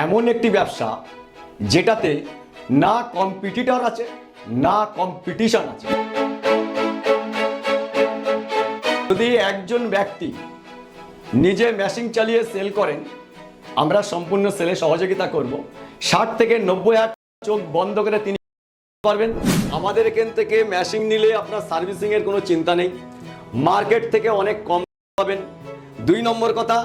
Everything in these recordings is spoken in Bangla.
এমন একটি ব্যবসা যেটাতে না কম্পিটিটর আছে না কম্পিটিশন আছে। যদি একজন ব্যক্তি নিজে মেশিন চালিয়ে সেল করেন, আমরা সম্পূর্ণ সেলে সহযোগিতা করব। 60 থেকে 90,000 চোখ বন্ধ করে তিনি পারবেন। আমাদের এখান থেকে মেশিন নিলে আপনার সার্ভিসিং এর কোনো চিন্তা নেই, মার্কেট থেকে অনেক কম পাবেন। 2 নম্বর কথা,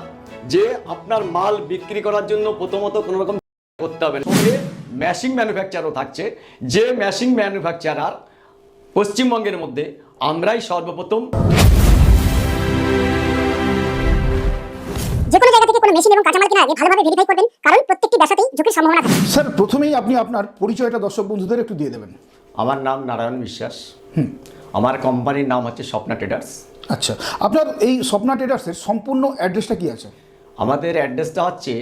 যে আপনার মাল বিক্রি করার জন্য প্রথমত কোনো রকম করতে হবে না। সঙ্গে মেশিন ম্যানুফ্যাকচারও থাকছে, যে মেশিন ম্যানুফ্যাকচারার পশ্চিমবঙ্গের মধ্যে আমরাই সর্বপ্রথম। যে কোনো জায়গা থেকে কোনো মেশিন এবং কাঁচামাল কেনার আগে ভালোভাবে ভেরিফাই করবেন, কারণ প্রত্যেকটি ব্যবসাতেই ঝুঁকির সম্ভাবনা থাকে। স্যার, প্রথমেই আপনি আপনার পরিচয়টা দর্শক বন্ধুদের একটু দিয়ে দেবেন। আমার নাম নারায়ণ বিশ্বাস। আমার কোম্পানির নাম হচ্ছে স্বপ্না ট্রেডার্স। আচ্ছা, আপনার এই স্বপ্না ট্রেডার্সের সম্পূর্ণ অ্যাড্রেসটা কি আছে? আমাদের অ্যাড্রেসটা হচ্ছে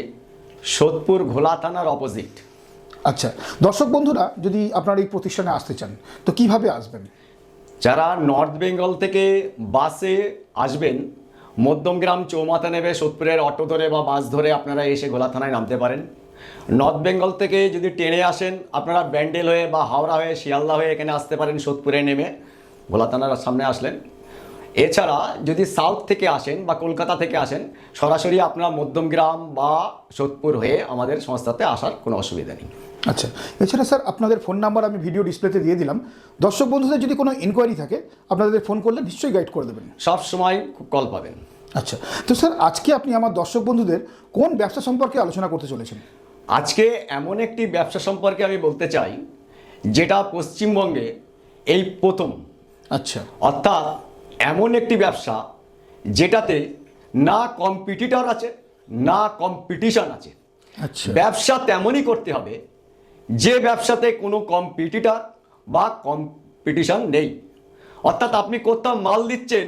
সোদপুর ঘোলা থানার অপোজিট। আচ্ছা, দর্শক বন্ধুরা যদি আপনার এই প্রতিষ্ঠানে আসতে চান তো কিভাবে আসবেন? যারা নর্থ বেঙ্গল থেকে বাসে আসবেন, মধ্যমগ্রাম চৌমাথা নেবে, সোদপুরের অটো ধরে বা বাস ধরে আপনারা এসে ঘোলা থানায় নামতে পারেন। নর্থ বেঙ্গল থেকে যদি ট্রেনে আসেন, আপনারা ব্যান্ডেল হয়ে বা হাওড়া হয়ে শিয়ালদা হয়ে এখানে আসতে পারেন, সোদপুরে নেমে ঘোলা থানার সামনে আসলেন। এছাড়া যদি সাউথ থেকে আসেন বা কলকাতা থেকে আসেন, সরাসরি আপনারা মধ্যমগ্রাম বা সোদপুর হয়ে আমাদের সংস্থাতে আসার কোনো অসুবিধা নেই। আচ্ছা, এছাড়া স্যার আপনাদের ফোন নাম্বার আমি ভিডিও ডিসপ্লেতে দিয়ে দিলাম। দর্শক বন্ধুদের যদি কোনো ইনকোয়ারি থাকে আপনাদের ফোন করলে নিশ্চয়ই গাইড করে দেবেন। সব সময় কল পাবেন। আচ্ছা, তো স্যার আজকে আপনি আমার দর্শক বন্ধুদের কোন ব্যবসা সম্পর্কে আলোচনা করতে চলেছেন? আজকে এমন একটি ব্যবসা সম্পর্কে আমি বলতে চাই যেটা পশ্চিমবঙ্গে এই প্রথম। আচ্ছা, অর্থাৎ এমন একটি ব্যবসা যেটাতে না কম্পিটিটর আছে না কম্পিটিশন আছে। আচ্ছা, ব্যবসা তেমনই করতে হবে যে ব্যবসাতে কোনো কম্পিটিটর বা কম্পিটিশন নেই। অর্থাৎ আপনি কোথাও মাল দিচ্ছেন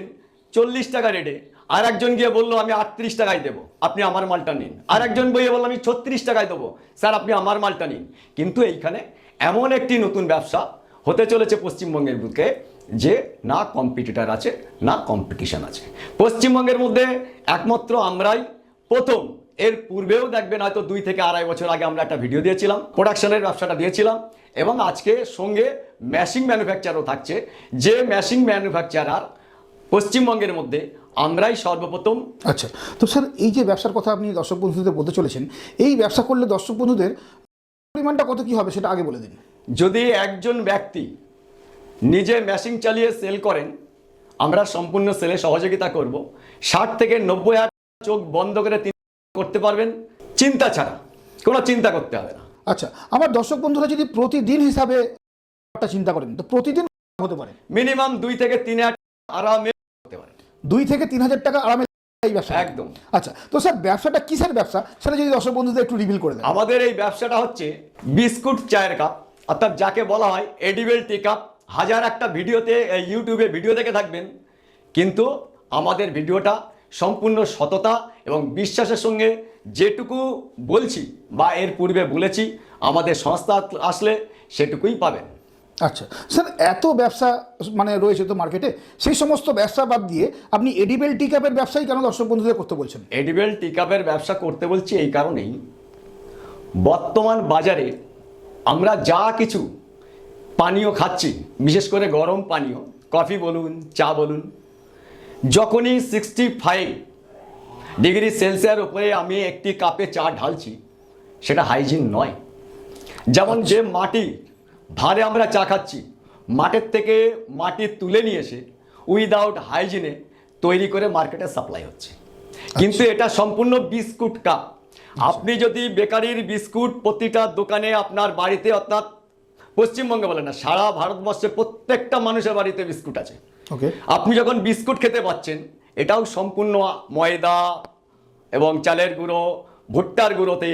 40 টাকা রেটে, আর একজন গিয়ে বললো আমি 38 টাকায় দেবো, আপনি আমার মালটা নিন। আর একজন বইয়ে বললো আমি 36 টাকায় দেবো, স্যার আপনি আমার মালটা নিন। কিন্তু এইখানে এমন একটি নতুন ব্যবসা হতে চলেছে পশ্চিমবঙ্গের বুকে যে না কম্পিটিটর আছে না কম্পিটিশন আছে। পশ্চিমবঙ্গের মধ্যে একমাত্র আমরাই প্রথম। এর পূর্বেও দেখবেন হয়তো 2 থেকে 2.5 বছর আগে আমরা একটা ভিডিও দিয়েছিলাম, প্রোডাকশনের ব্যবসাটা দিয়েছিলাম, এবং আজকে সঙ্গে মেশিন ম্যানুফ্যাকচারও থাকছে, যে মেশিন ম্যানুফ্যাকচারার পশ্চিমবঙ্গের মধ্যে আমরাই সর্বপ্রথম। আচ্ছা, তো স্যার এই যে ব্যবসার কথা আপনি দর্শক বন্ধুদের বলতে চলেছেন, এই ব্যবসা করলে দর্শক বন্ধুদের পরিমাণটা কত কি হবে সেটা আগে বলে দিন। যদি একজন ব্যক্তি নিজে মেশিন চালিয়ে সেল করেন, আমরা সম্পূর্ণ সেলে সহযোগিতা করব। 60 থেকে 90,000 চোখ বন্ধ করে তিনি করতে পারবেন, চিন্তা ছাড়া, কোনো চিন্তা করতে হবে না। আচ্ছা, আমার দর্শক বন্ধুরা যদি প্রতিদিন হিসাবে চিন্তা করেন তো প্রতিদিন হতে পারে মিনিমাম 2 থেকে 3,000 আরামে করতে পারেন। 2 থেকে 3,000 টাকা আরামে এই ব্যবসা। একদম। আচ্ছা, তো স্যার ব্যবসাটা কিসের ব্যবসা সেটা যদি দর্শক বন্ধুদের একটু রিভিল করে দেন। আমাদের এই ব্যবসাটা হচ্ছে বিস্কুট চায়ের কাপ, অর্থাৎ যাকে বলা হয় এডিবল টি কাপ। হাজার একটা ভিডিওতে ইউটিউবে ভিডিও দেখে থাকবেন, কিন্তু আমাদের ভিডিওটা সম্পূর্ণ সততা এবং বিশ্বাসের সঙ্গে যেটুকু বলছি বা এর পূর্বে বলেছি, আমাদের সংস্থা আসলে সেটুকুই পাবেন। আচ্ছা স্যার, এত ব্যবসা মানে রয়েছে তো মার্কেটে, সেই সমস্ত ব্যবসা বাদ দিয়ে আপনি এডিবল টি কাপের ব্যবসাই কেন দর্শক বন্ধুদের করতে বলছেন? এডিবল টি কাপের ব্যবসা করতে বলছি এই কারণেই, বর্তমান বাজারে আমরা যা কিছু পানীয় খাচ্ছি, বিশেষ করে গরম পানীয়, কফি বলুন, চা বলুন, যখনই 65 ডিগ্রি সেলসিয়াস উপরে আমি একটি কাপে চা ঢালছি, সেটা হাইজিন নয়। যেমন যে মাটি ভারে আমরা চা খাচ্ছি, মাঠের থেকে মাটি তুলে নিয়ে এসে উইদাউট হাইজিনে তৈরি করে মার্কেটে সাপ্লাই হচ্ছে। কিন্তু এটা সম্পূর্ণ বিস্কুট কাপ। আপনি যদি বেকারির বিস্কুট প্রতিটা দোকানে আপনার বাড়িতে, অর্থাৎ পশ্চিমবঙ্গে বলে না, সারা ভারতবর্ষে প্রত্যেকটা মানুষের বাড়িতে বিস্কুট আছে। ওকে, আপনি যখন বিস্কুট খেতে পাচ্ছেন, এটাও সম্পূর্ণ ময়দা এবং চালের গুঁড়ো, ভুট্টার গুঁড়োতে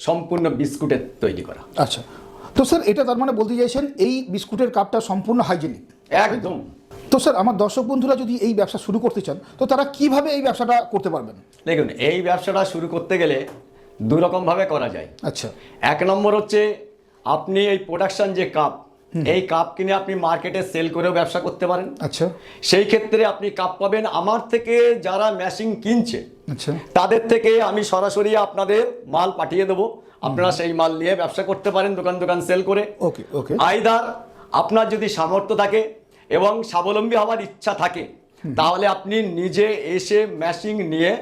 সম্পূর্ণ বিস্কুটের তৈরি করা। আচ্ছা, তো স্যার এটা তার মানে বলতে চাইছেন এই বিস্কুটের কাপটা সম্পূর্ণ হাইজেনিক? একদম। তো স্যার আমার দর্শক বন্ধুরা যদি এই ব্যবসা শুরু করতে চান তো তারা কিভাবে এই ব্যবসাটা করতে পারবেন? দেখুন, এই ব্যবসাটা শুরু করতে গেলে 2 রকমভাবে করা যায়। আচ্ছা, 1 নম্বর হচ্ছে আপনি এই প্রোডাকশন যে কাপ, এই কাপ কিনে আপনি মার্কেটে সেল করেও ব্যবসা করতে পারেন। আচ্ছা, সেই ক্ষেত্রে আপনি কাপ পাবেন আমার থেকে, যারা মেশিন কিনছে আচ্ছা, তাদের থেকে আমি সরাসরি আপনাদের মাল পাঠিয়ে দেবো। আপনারা সেই মাল নিয়ে ব্যবসা করতে পারেন, দোকান দোকান সেল করে। ওকে ওকে। আইদার আপনার যদি সামর্থ্য থাকে এবং স্বাবলম্বী হওয়ার ইচ্ছা থাকে, তাহলে আপনি নিজে এসে মেশিন নিয়ে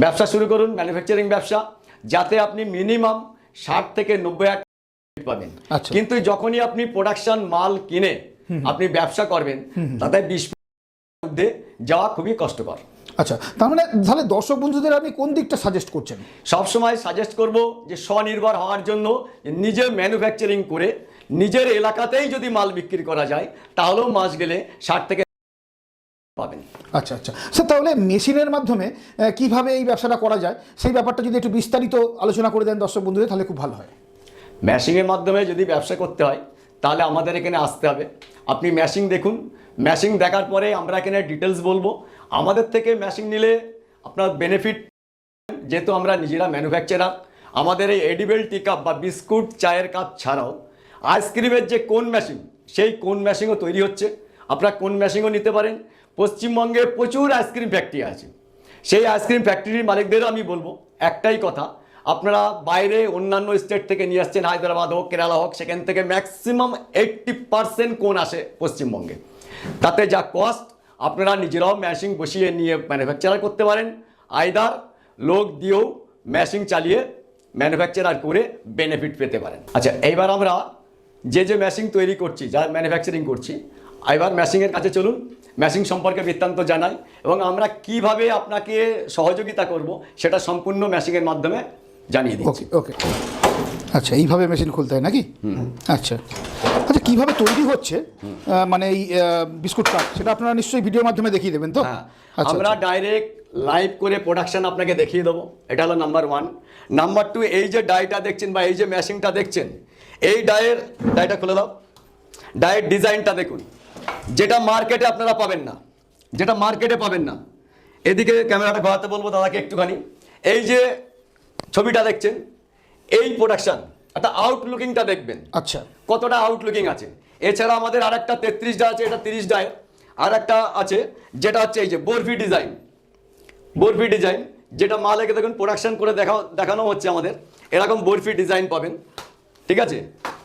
ব্যবসা শুরু করুন, ম্যানুফ্যাকচারিং ব্যবসা, যাতে আপনি মিনিমাম 60 থেকে 90 পাবেন। আচ্ছা। কিন্তু যখনই আপনি প্রোডাকশন মাল কিনে আপনি ব্যবসা করবেন, তাতে 20 মধ্যে যাওয়া খুবই কষ্টকর। আচ্ছা, তার মানে তাহলে দর্শক বন্ধুদের আপনি কোন দিকটা সাজেস্ট করছেন? সবসময় সাজেস্ট করব যে স্বনির্ভর হওয়ার জন্য নিজে ম্যানুফ্যাকচারিং করে নিজের এলাকাতেই যদি মাল বিক্রি করা যায়, তাহলেও মাস গেলে 60 থেকে পাবেন। আচ্ছা আচ্ছা স্যার, তাহলে মেশিনের মাধ্যমে কিভাবে এই ব্যবসাটা করা যায় সেই ব্যাপারটা যদি একটু বিস্তারিত আলোচনা করে দেন দর্শক বন্ধুদের, তাহলে খুব ভালো হয়। মেশিনের মাধ্যমে যদি ব্যবসা করতে হয়, তাহলে আমাদের এখানে আসতে হবে। আপনি মেশিন দেখুন, মেশিন দেখার পরে আমরা এখানে ডিটেলস বলবো। আমাদের থেকে মেশিন নিলে আপনার বেনিফিট, যেহেতু আমরা নিজেরা ম্যানুফ্যাকচারার, আমাদের এই এডিবল টি কাপ বা বিস্কুট চায়ের কাপ ছাড়াও আইসক্রিমের যে কোন মেশিন, সেই কোন মেশিনও তৈরি হচ্ছে। আপনারা কোন মেশিনও নিতে পারেন। পশ্চিমবঙ্গে প্রচুর আইসক্রিম ফ্যাক্টরি আছে। সেই আইসক্রিম ফ্যাক্টরির মালিকদেরও আমি বলবো একটাই কথা, আপনারা বাইরে অন্যান্য স্টেট থেকে নিয়ে আসছেন, হায়দ্রাবাদ হোক, কেরালা হোক, সেখান থেকে ম্যাক্সিমাম 80% কোন আসে পশ্চিমবঙ্গে। তাতে যা কস্ট, আপনারা নিজেরাও মেশিন বসিয়ে নিয়ে ম্যানুফ্যাকচার করতে পারেন, আইদার লোক দিয়েও মেশিন চালিয়ে ম্যানুফ্যাকচার করে বেনিফিট পেতে পারেন। আচ্ছা, এইবার আমরা যে মেশিন তৈরি করছি, যা ম্যানুফ্যাকচারিং করছি, এবার মেশিনের কাছে চলুন, মেশিন সম্পর্কে বৃত্তান্ত জানাই এবং আমরা কিভাবে আপনাকে সহযোগিতা করব সেটা সম্পূর্ণ মেশিনের মাধ্যমে জানিয়ে দিই। ওকে ওকে। আচ্ছা, এইভাবে মেশিন খুলতে হয় নাকি? আচ্ছা আচ্ছা, কীভাবে তৈরি হচ্ছে মানে এই বিস্কুট কাপ, সেটা আপনারা নিশ্চয়ই ভিডিওর মাধ্যমে দেখিয়ে দেবেন তো? হ্যাঁ, আচ্ছা, আমরা ডাইরেক্ট লাইভ করে প্রোডাকশন আপনাকে দেখিয়ে দেবো। এটা হলো নাম্বার 1। নাম্বার 2, এই যে ডাইটা দেখছেন বা এই যে মেশিনটা দেখছেন, এই ডাইটা খুলে দাও। ডায়ের ডিজাইনটা দেখুন, যেটা মার্কেটে আপনারা পাবেন না, যেটা মার্কেটে পাবেন না। এদিকে ক্যামেরাটা ঘোরাতে বলবো দাদাকে একটুখানি। এই যে ছবিটা দেখছেন, এই প্রোডাকশন একটা আউটলুকিংটা দেখবেন। আচ্ছা, কতটা আউটলুকিং আছে। এছাড়া আমাদের আর একটা 33 আছে, এটা 30 ডায়ের। আর একটা আছে যেটা হচ্ছে এই যে বরফি ডিজাইন, বরফি ডিজাইন, যেটা মালেকে দেখুন প্রোডাকশন করে দেখানো হচ্ছে আমাদের, এরকম বরফি ডিজাইন পাবেন। ঠিক আছে,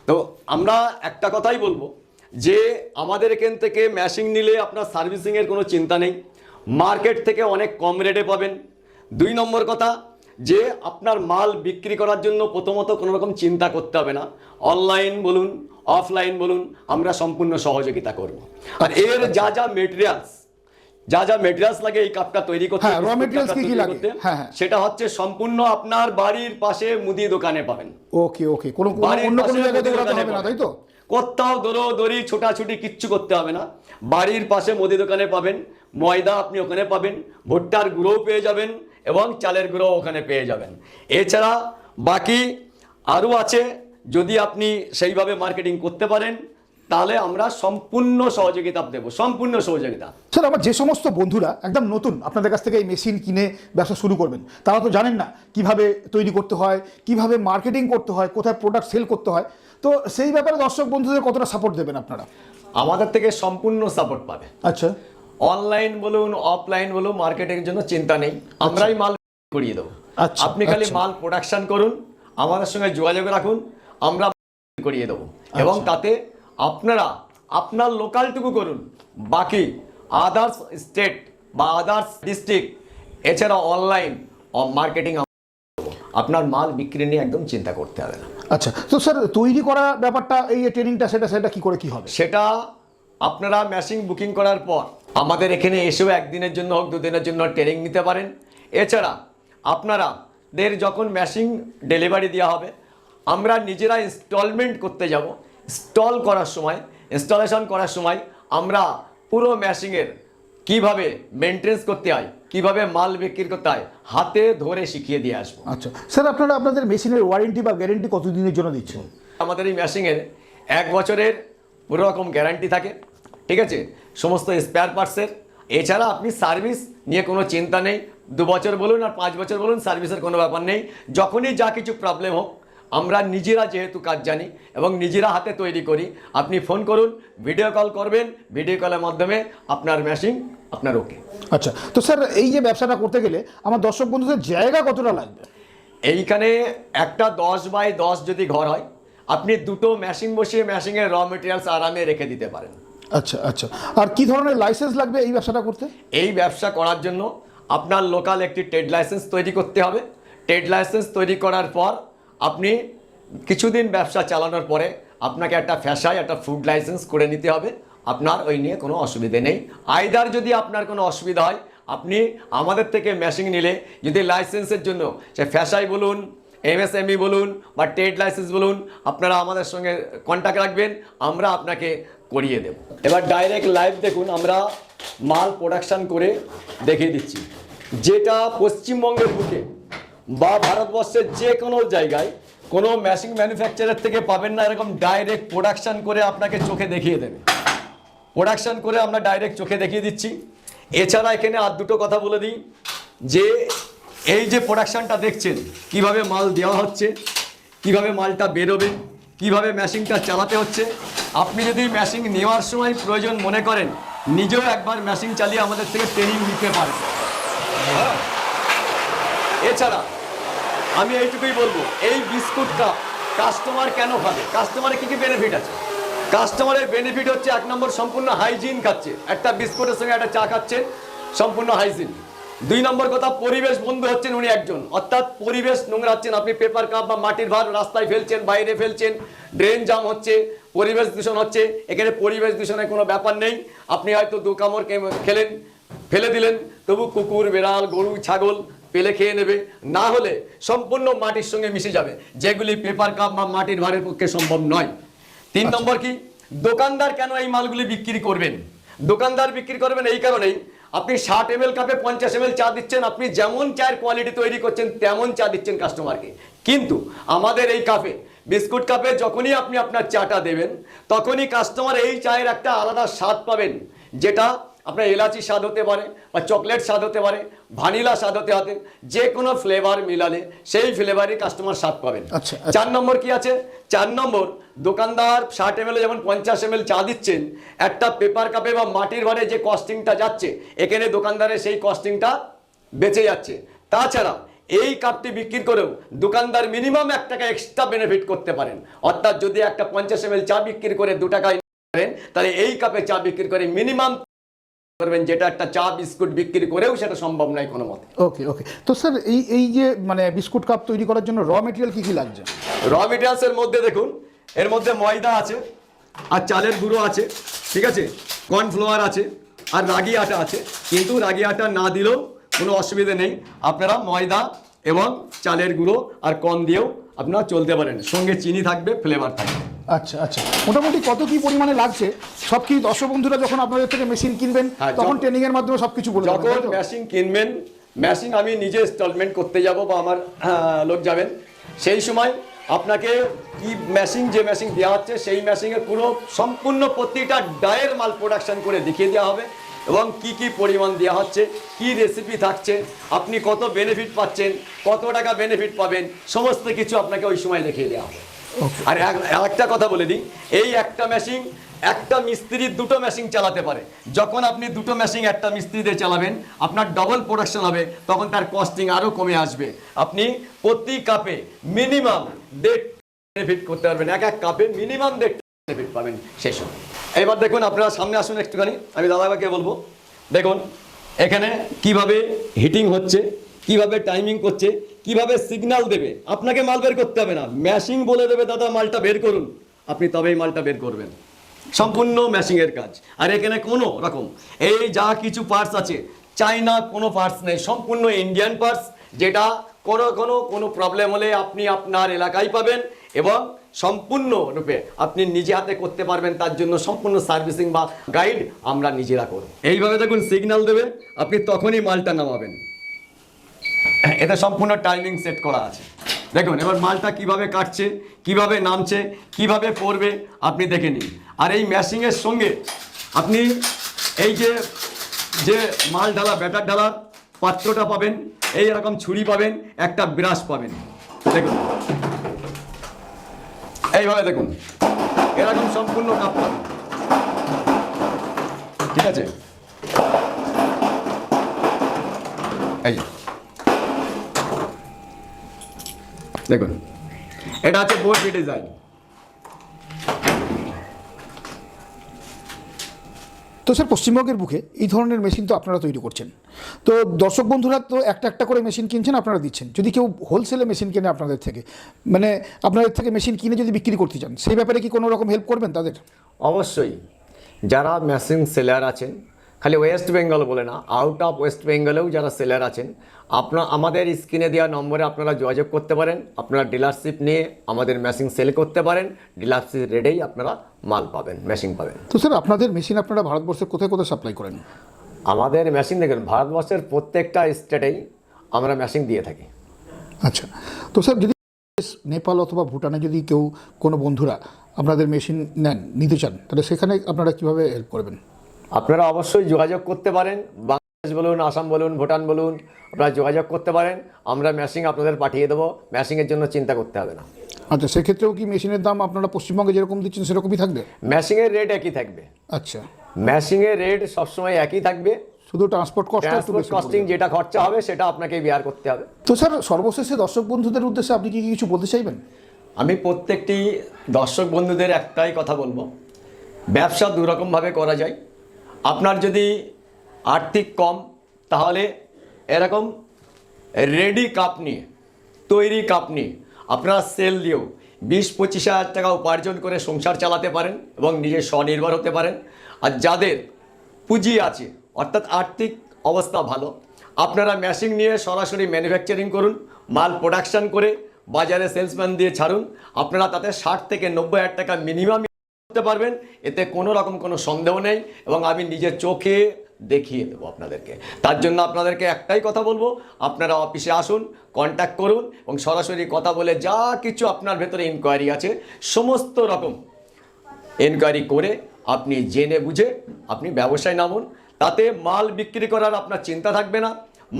তো আমরা একটা কথাই বলবো যে আমাদের এখান থেকে মেশিন নিলে আপনার সার্ভিসিংয়ের কোনো চিন্তা নেই, মার্কেট থেকে অনেক কম রেটে পাবেন। 2 নম্বর কথা, যে আপনার মাল বিক্রি করার জন্য প্রথমত কোনো রকম চিন্তা করতে হবে না। অনলাইন বলুন, অফলাইন বলুন, আমরা সম্পূর্ণ সহযোগিতা করব। আর এর যা যা মেটেরিয়ালস লাগে এই কাপটা তৈরি করতে, হ্যাঁ, র মেটেরিয়ালস কি কি লাগে? হ্যাঁ, সেটা হচ্ছে সম্পূর্ণ আপনার বাড়ির পাশে মুদি দোকানে পাবেন। ওকে ওকে, কোনো অন্য কোনো জায়গায় দৌড়াতে হবে না, তাই তো? কোথাও দৌড়ি ছোটাছুটি কিচ্ছু করতে হবে না। বাড়ির পাশে মুদি দোকানে পাবেন। ময়দা আপনি ওখানে পাবেন, ভুট্টার গুঁড়োও পেয়ে যাবেন এবং চালের গুঁড়ো ওখানে পেয়ে যাবেন। এছাড়া বাকি আরও আছে, যদি আপনি সেইভাবে মার্কেটিং করতে পারেন তাহলে আমরা সম্পূর্ণ সহযোগিতা দেব, সম্পূর্ণ সহযোগিতা। স্যার, আমার যে সমস্ত বন্ধুরা একদম নতুন আপনাদের কাছ থেকে এই মেশিন কিনে ব্যবসা শুরু করবেন, তারা তো জানেন না কিভাবে তৈরি করতে হয়, কিভাবে মার্কেটিং করতে হয়, কোথায় প্রোডাক্ট সেল করতে হয়, তো সেই ব্যাপারে দর্শক বন্ধুদের কতটা সাপোর্ট দেবেন আপনারা? আমাদের থেকে সম্পূর্ণ সাপোর্ট পাবে। আচ্ছা, অনলাইন বলুন, অফলাইন বলুন, মার্কেটের জন্য চিন্তা নেই, আমরাই মাল করিয়ে দেবো। আচ্ছা, আপনি খালি আচ্ছা। মাল প্রোডাকশন করুন, আমাদের সঙ্গে যোগাযোগ রাখুন, আমরা করিয়ে দেবো। এবং তাতে আপনারা আপনার লোকালটুকু করুন, বাকি আদার্স স্টেট বা আদার্স ডিস্ট্রিক্ট এছাড়া অনলাইন মার্কেটিং আপনার মাল বিক্রি নিয়ে একদম চিন্তা করতে হবে না। আচ্ছা, তো স্যার তৈরি করা ব্যাপারটা, এই ট্রেনিংটা, সেটা কি করে কি হবে? সেটা আপনারা মেশিন বুকিং করার পর আমাদের এখানে এসেও একদিনের জন্য হোক 2 দিনের জন্য ট্রেনিং নিতে পারেন। এছাড়া আপনারাদের যখন মেশিন ডেলিভারি দেওয়া হবে, আমরা নিজেরা ইনস্টলমেন্ট করতে যাব। ইনস্টলেশন করার সময় আমরা পুরো মেশিনের কিভাবে মেনটেন্স করতে হয়, কিভাবে মাল বিক্রি করতে হয়, হাতে ধরে শিখিয়ে দিয়ে আসবো। আচ্ছা স্যার, আপনারা আপনাদের মেশিনের ওয়ারেন্টি বা গ্যারেন্টি কতদিনের জন্য দিচ্ছেন? আমাদের এই মেশিনের 1 বছরের পুরো রকম গ্যারান্টি থাকে। ঠিক আছে, সমস্ত স্পেয়ার পার্টসের। এছাড়া আপনি সার্ভিস নিয়ে কোনো চিন্তা নেই, 2 বছর বলুন আর 5 বছর বলুন, সার্ভিসের কোনো ব্যাপার নেই। যখনই যা কিছু প্রবলেম হোক, আমরা নিজেরা যেহেতু কাজ জানি এবং নিজেরা হাতে তৈরি করি, আপনি ফোন করুন, ভিডিও কল করবেন, ভিডিও কলের মাধ্যমে আপনার মেশিন আপনার ওকে। আচ্ছা, তো স্যার এই যে ব্যবসাটা করতে গেলে আমার দর্শক বন্ধুদের জায়গা কতটা লাগবে? এইখানে একটা 10x10 যদি ঘর হয়, আপনি দুটো মেশিন বসিয়ে মেশিনের র মেটেরিয়ালস আরামে রেখে দিতে পারেন। আচ্ছা আচ্ছা, আর কি ধরনের লাইসেন্স লাগবে এই ব্যবসাটা করতে? এই ব্যবসা করার জন্য আপনার লোকাল একটি ট্রেড লাইসেন্স তৈরি করতে হবে। ট্রেড লাইসেন্স তৈরি করার পর আপনি কিছুদিন ব্যবসা চালানোর পরে আপনাকে একটা ফ্যাশায় একটা ফুড লাইসেন্স করে নিতে হবে। আপনার ওই নিয়ে কোনো অসুবিধে নেই। আইদার যদি আপনার কোনো অসুবিধা হয়, আপনি আমাদের থেকে মেশিন নিলে যদি লাইসেন্সের জন্য সে ফ্যাশাই বলুন, এমএসএমই বলুন বা ট্রেড লাইসেন্স বলুন, আপনারা আমাদের সঙ্গে কন্ট্যাক্ট রাখবেন, আমরা আপনাকে করিয়ে দেব। এবার ডাইরেক্ট লাইভ দেখুন, আমরা মাল প্রোডাকশান করে দেখিয়ে দিচ্ছি, যেটা পশ্চিমবঙ্গের বুকে বা ভারতবর্ষের যে কোনো জায়গায় কোনো মেশিন ম্যানুফ্যাকচারার থেকে পাবেন না। এরকম ডাইরেক্ট প্রোডাকশান করে আপনাকে চোখে দেখিয়ে দেবে। প্রোডাকশান করে আমরা ডাইরেক্ট চোখে দেখিয়ে দিচ্ছি। এছাড়া এখানে আর দুটো কথা বলে দিই, যে এই যে প্রোডাকশানটা দেখছেন, কিভাবে মাল দেওয়া হচ্ছে, কিভাবে মালটা বেরোবে, কিভাবে মেশিনটা চালাতে হচ্ছে। আপনি যদি মেশিন নেওয়ার সময় প্রয়োজন মনে করেন, নিজেও একবার মেশিন চালিয়ে আমাদের থেকে ট্রেনিং নিতে পারেন। এছাড়া আমি এইটুকুই বলবো, এই বিস্কুটটা কাস্টমার কেন খাবে, কাস্টমারের কী কী বেনিফিট আছে। কাস্টমারের বেনিফিট হচ্ছে, 1 নম্বর সম্পূর্ণ হাইজিন খাচ্ছে, একটা বিস্কুটের সঙ্গে একটা চা খাচ্ছেন, সম্পূর্ণ হাইজিন। 2 নম্বর কথা, পরিবেশ বন্ধু হচ্ছেন উনি একজন, অর্থাৎ পরিবেশ নোংরা হচ্ছেন, আপনি পেপার কাপ বা মাটির ভার রাস্তায় ফেলছেন, বাইরে ফেলছেন, ড্রেন জাম হচ্ছে, পরিবেশ দূষণ হচ্ছে। এখানে পরিবেশ দূষণের কোনো ব্যাপার নেই। আপনি হয়তো 2 কামড় খেলেন, ফেলে দিলেন, তবু কুকুর, বেড়াল, গরু, ছাগল পেলে খেয়ে নেবে, না হলে সম্পূর্ণ মাটির সঙ্গে মিশে যাবে, যেগুলি পেপার কাপ বা মাটির ভারের পক্ষে সম্ভব নয়। 3 নম্বর কি, দোকানদার কেন এই মালগুলি বিক্রি করবেন? দোকানদার বিক্রি করবেন এই কারণেই, আপনি 60 ml কাপে 50 ml চা দিচ্ছেন, আপনি যেমন চায়ের কোয়ালিটি তৈরি করছেন তেমন চা দিচ্ছেন কাস্টমারকে। কিন্তু আমাদের এই কাপে, বিস্কুট কাপে যখনই আপনি আপনার চাটা দেবেন, তখনই কাস্টমার এই চায়ের একটা আলাদা স্বাদ পাবেন, যেটা আপনার এলাচি স্বাদ হতে পারে বা চকলেট স্বাদ হতে পারে, ভ্যানিলা স্বাদ হতে হতে, যে কোনো ফ্লেভার মিলালে সেই ফ্লেভারই কাস্টমার স্বাদ পাবেন। 4 নম্বর কি আছে, 4 নম্বর, দোকানদার 60 ml যেমন 50 ml চা দিচ্ছেন, একটা পেপার কাপে বা মাটির ভারে যে কস্টিংটা যাচ্ছে, এখানে দোকানদারের সেই কস্টিংটা বেঁচে যাচ্ছে। তাছাড়া এই কাপটি বিক্রি করেও দোকানদার মিনিমাম 1 টাকা এক্সট্রা বেনিফিট করতে পারেন। অর্থাৎ যদি একটা 50 ml চা বিক্রি করে 2 টাকায় করেন, তাহলে এই কাপে চা বিক্রি করে মিনিমাম করবেন, যেটা একটা চা বিস্কুট বিক্রি করেও সেটা সম্ভব নয় কোনো মতে। ওকে ওকে, তো স্যার এই যে মানে বিস্কুট কাপ তৈরি করার জন্য র মেটেরিয়াল কি কি লাগছে? র মেটেরিয়ালসের মধ্যে দেখুন, এর মধ্যে ময়দা আছে, আর চালের গুঁড়ো আছে, ঠিক আছে, কর্নফ্লাওয়ার আছে, আর রাগি আটা আছে। কিন্তু রাগি আটা না দিলেও কোনো অসুবিধে নেই, আপনারা ময়দা এবং চালের গুঁড়ো আর কর্ন দিয়েও আপনারা চলতে পারেন, সঙ্গে চিনি থাকবে, ফ্লেভার থাকবে। আচ্ছা আচ্ছা, মোটামুটি কত কি পরিমাণে লাগছে সব কি দর্শক বন্ধুরা যখন আপনাদের থেকে মেশিন কিনবেন তখন ট্রেনিং এর মাধ্যমে সবকিছু বলে দেবেন? যখন মেশিন কিনবেন, মেশিন আমি নিজে ইনস্টলমেন্ট করতে যাব বা আমার লোক যাবেন, সেই সময় আপনাকে কি মেশিন, যে মেশিন দেওয়া হচ্ছে সেই মেশিনের পুরো সম্পূর্ণ প্রতিটা ডায়ের মাল প্রোডাকশন করে দেখিয়ে দেওয়া হবে, এবং কি কি পরিমাণ দেওয়া হচ্ছে, কি রেসিপি থাকছে, আপনি কত বেনিফিট পাচ্ছেন, কত টাকা বেনিফিট পাবেন, সমস্ত কিছু আপনাকে ওই সময় দেখিয়ে দেওয়া হবে। আর একটা কথা বলে দিই, এই একটা মেশিন একটা মিস্ত্রি 2টো মেশিন চালাতে পারে। যখন আপনি 2টো মেশিন একটা মিস্ত্রি দিয়ে চালাবেন, আপনার ডবল প্রোডাকশন হবে, তখন তার কস্টিং আরও কমে আসবে। আপনি প্রতি কাপে মিনিমাম 1.5 বেনিফিট করতে পারবেন, এক কাপে মিনিমাম 1.5 বেনিফিট পাবেন সেই সময়। এবার দেখুন, আপনারা সামনে আসুন একটুখানি, আমি দাদাভাইকে বলবো, দেখুন এখানে কিভাবে হিটিং হচ্ছে, কিভাবে টাইমিং করছে, কিভাবে সিগন্যাল দেবে। আপনাকে মাল বের করতে হবে না, মেশিন বলে দেবে দাদা মালটা বের করুন, আপনি তবেই মালটা বের করবেন। সম্পূর্ণ মেশিনের কাজ। আর এখানে কোনো রকম এই যা কিছু পার্টস আছে, চাইনা কোনো পার্টস নেই, সম্পূর্ণ ইন্ডিয়ান পার্টস, যেটা কোনো প্রবলেম হলে আপনি আপনার এলাকায় পাবেন, এবং সম্পূর্ণরূপে আপনি নিজে হাতে করতে পারবেন। তার জন্য সম্পূর্ণ সার্ভিসিং বা গাইড আমরা নিজেরা করব। এইভাবে দেখুন সিগন্যাল দেবে, আপনি তখনই মালটা নামাবেন। এতে সম্পূর্ণ টাইমিং সেট করা আছে। দেখুন এবার মালটা কিভাবে কাটছে, কিভাবে নামছে, কিভাবে পড়বে, আপনি দেখে নিন। আর এই মেশিনের সঙ্গে আপনি এই যে মাল ঢালা, ব্যাটার ঢালার পাত্রটা পাবেন, এই রকম ছুরি পাবেন, একটা ব্রাশ পাবেন। দেখুন এইভাবে দেখুন, এরকম সম্পূর্ণ কাপ পাবেন, ঠিক আছে। এই দেখুন, এটা হচ্ছে বোর্ড ডিজাইন। তো স্যার পশ্চিমবঙ্গের বুকে এই ধরনের মেশিন তো আপনারা তৈরি করছেন, তো দর্শক বন্ধুরা তো একটা একটা করে মেশিন কিনছেন, আপনারা দিচ্ছেন। যদি কেউ হোলসেলে মেশিন কেনে আপনাদের থেকে, মানে আপনাদের থেকে মেশিন কিনে যদি বিক্রি করতে চান, সেই ব্যাপারে কি কোনো রকম হেল্প করবেন তাদের? অবশ্যই। যারা মেশিন সেলার আছেন, খালি ওয়েস্ট বেঙ্গল বলে না, আউট অফ ওয়েস্ট বেঙ্গলেও যারা সেলার আছেন, আমাদের স্ক্রিনে দেওয়া নম্বরে আপনারা যোগাযোগ করতে পারেন। আপনারা ডিলারশিপ নিয়ে আমাদের মেশিন সেল করতে পারেন। ডিলারশিপ রেটেই আপনারা মাল পাবেন, মেশিন পাবেন। তো স্যার আপনাদের মেশিন আপনারা ভারতবর্ষের কোথায় কোথায় সাপ্লাই করেন? আমাদের মেশিন দেখুন, ভারতবর্ষের প্রত্যেকটা স্টেটেই আমরা মেশিন দিয়ে থাকি। আচ্ছা, তো স্যার যদি নেপাল অথবা ভুটানে যদি কেউ কোনো বন্ধুরা আপনাদের মেশিন নিতে চান, তাহলে সেখানে আপনারা কীভাবে হেল্প করবেন? আপনারা অবশ্যই যোগাযোগ করতে পারেন। বাংলাদেশ বলুন, আসাম বলুন, ভুটান বলুন, আপনারা যোগাযোগ করতে পারেন। আমরা মেশিন আপনাদের পাঠিয়ে দেবো, মেশিনের জন্য চিন্তা করতে হবে না। আচ্ছা, সেক্ষেত্রেও কি মেশিনের দাম আপনারা পশ্চিমবঙ্গে যেরকম দিচ্ছেন সেরকমই থাকবে? মেশিনের রেট একই থাকবে। আচ্ছা, মেশিনের রেট সবসময় একই থাকবে, শুধু ট্রান্সপোর্ট কস্টিং যেটা খরচা হবে সেটা আপনাকে বিয়ার করতে হবে। তো স্যার সর্বশেষে দর্শক বন্ধুদের উদ্দেশ্যে আপনি কি কিছু বলতে চাইবেন? আমি প্রত্যেকটি দর্শক বন্ধুদের একটাই কথা বলবো, ব্যবসা দুরকমভাবে করা যায়। আপনার যদি আর্থিক কম, তাহলে এরকম রেডি কাপ নিয়ে, তৈরি কাপ নিয়ে আপনারা সেল দিয়েও 20-25 হাজার টাকা উপার্জন করে সংসার চালাতে পারেন এবং নিজে স্বনির্ভর হতে পারেন। আর যাদের পুঁজি আছে, অর্থাৎ আর্থিক অবস্থা ভালো, আপনারা মেশিন নিয়ে সরাসরি ম্যানুফ্যাকচারিং করুন, মাল প্রোডাকশান করে বাজারে সেলসম্যান দিয়ে ছাড়ুন। আপনারা তাতে 60 থেকে 90 হাজার টাকা মিনিমাম করতে পারবেন, এতে কোনো রকম কোনো সন্দেহ নেই এবং আমি নিজের চোখে দেখিয়ে দেবো আপনাদেরকে। তার জন্য আপনাদেরকে একটাই কথা বলবো, আপনারা অফিসে আসুন, কন্ট্যাক্ট করুন এবং সরাসরি কথা বলে যা কিছু আপনার ভেতরে ইনকোয়ারি আছে সমস্ত রকম ইনকোয়ারি করে আপনি জেনে বুঝে আপনি ব্যবসায় নামুন। তাতে মাল বিক্রি করার আপনার চিন্তা থাকবে না,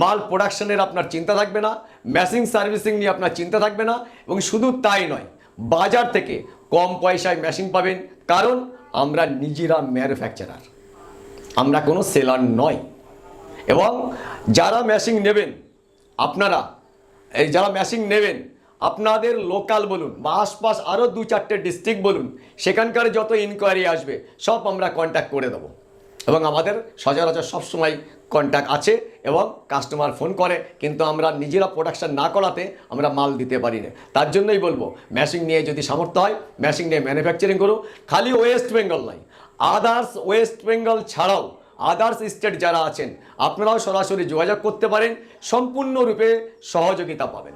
মাল প্রোডাকশনের আপনার চিন্তা থাকবে না, মেশিন সার্ভিসিং নিয়ে আপনার চিন্তা থাকবে না। এবং শুধু তাই নয়, বাজার থেকে কম পয়সায় মেশিন পাবেন, কারণ আমরা নিজেরা ম্যানুফ্যাকচারার, আমরা কোনো সেলার নয়। এবং যারা মেশিন নেবেন, আপনারা যারা মেশিন নেবেন, আপনাদের লোকাল বলুন বা আশপাশ আরও 2-4টে ডিস্ট্রিক্ট বলুন, সেখানকার যত ইনকোয়ারি আসবে সব আমরা কন্ট্যাক্ট করে দেবো। এবং আমাদের সচরাচর সবসময় কন্ট্যাক্ট আছে এবং কাস্টমার ফোন করে, কিন্তু আমরা নিজেরা প্রোডাকশান না করাতে আমরা মাল দিতে পারি না। তার জন্যই বলবো, মেশিন নিয়ে যদি সামর্থ্য হয় মেশিন নিয়ে ম্যানুফ্যাকচারিং করুন। খালি ওয়েস্ট বেঙ্গল নয়, আদার্স ওয়েস্ট বেঙ্গল ছাড়াও আদার্স স্টেট যারা আছেন, আপনারাও সরাসরি যোগাযোগ করতে পারেন, সম্পূর্ণরূপে সহযোগিতা পাবেন।